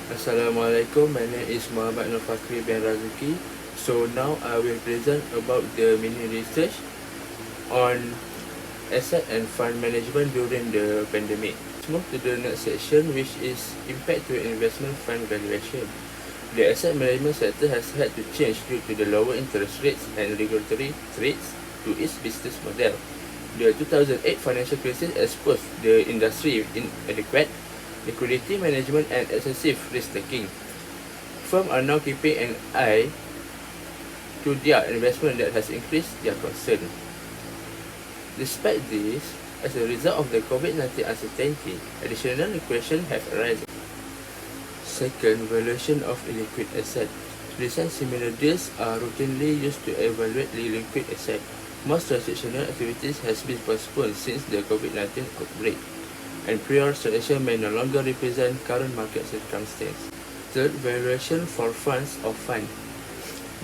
Assalamualaikum, my name is Muhammad Nur Fakri bin Razuki. So now I will present about the mini research on asset and fund management during the pandemic. Let's move to the next section, which is impact to investment fund valuation. The asset management sector has had to change due to the lower interest rates and regulatory threats to its business model. The 2008 financial crisis exposed the industry inadequate liquidity management and excessive risk-taking. Firms are now keeping an eye to their investment that has increased their concern. Despite this, as a result of the COVID-19 uncertainty, additional questions have arisen. Second, valuation of illiquid assets. Recent similar deals are routinely used to evaluate liquid assets. Most transactional activities has been postponed since the COVID-19 outbreak, and prior transaction may no longer represent current market circumstances. Third, valuation for funds or fund.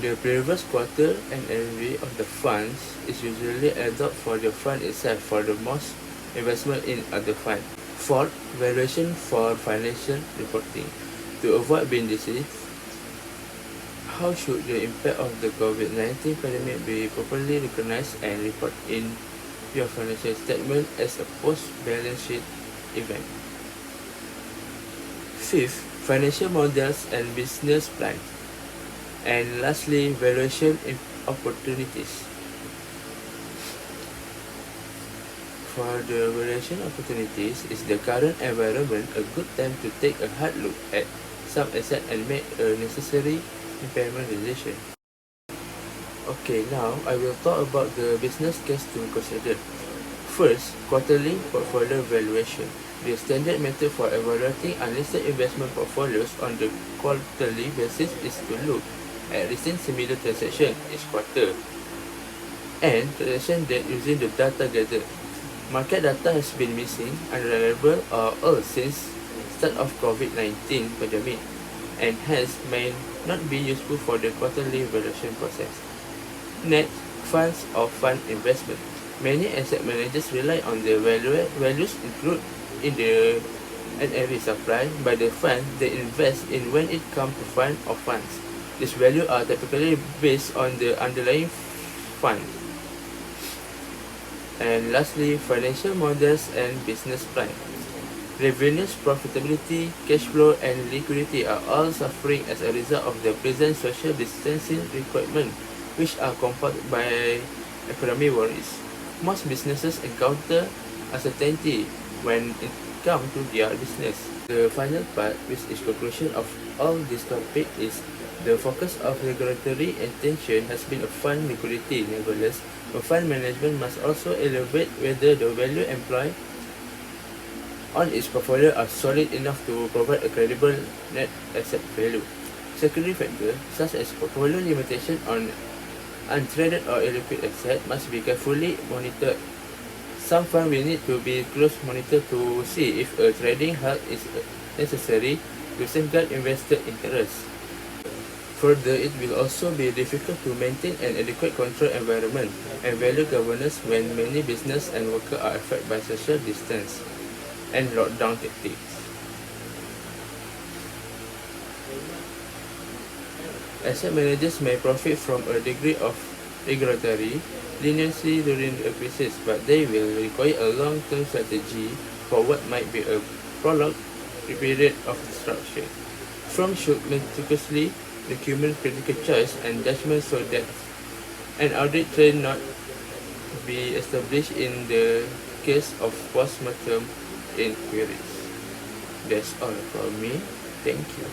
The previous quarter NAV of the funds is usually adopted for the fund itself for the most investment in other fund. Fourth, valuation for financial reporting. To avoid being deceived, how should the impact of the COVID-19 pandemic be properly recognized and reported in your financial statement as a post-balance sheet event? Fifth, financial models and business plans. And lastly, valuation opportunities. For the valuation opportunities, is the current environment a good time to take a hard look at some assets and make a necessary impairment decision? Okay, now I will talk about the business case to consider. First, quarterly portfolio valuation. The standard method for evaluating unlisted investment portfolios on the quarterly basis is to look at recent similar transactions each quarter and transaction date using the data gathered. Market data has been missing, unreliable, or old since start of COVID-19 pandemic, and hence may not be useful for the quarterly valuation process. Next, funds or fund investment. Many asset managers rely on the values included in the NAV supply by the fund they invest in when it comes to fund or funds. These values are typically based on the underlying fund. And lastly, financial models and business plan. Revenues, profitability, cash flow, and liquidity are all suffering as a result of the present social distancing requirements, which are compounded by economic worries. Most businesses encounter uncertainty when it comes to their business. The final part, which is conclusion of all this topic, is the focus of regulatory attention has been on fund liquidity. Nevertheless, a fund management must also evaluate whether the value employed on its portfolio are solid enough to provide a credible net asset value. Secondary factors, such as portfolio limitation on untraded or illiquid assets, must be carefully monitored. Some funds will need to be close monitored to see if a trading halt is necessary to safeguard investor interests. Further, it will also be difficult to maintain an adequate control environment and value governance when many business and workers are affected by social distance and lockdown tactics. Asset managers may profit from a degree of regulatory leniency during a crisis, but they will require a long-term strategy for what might be a prolonged period of disruption. Firms should meticulously document critical choice and judgment so that an audit trail not be established in the case of post-mortem inquiries. That's all from me. Thank you.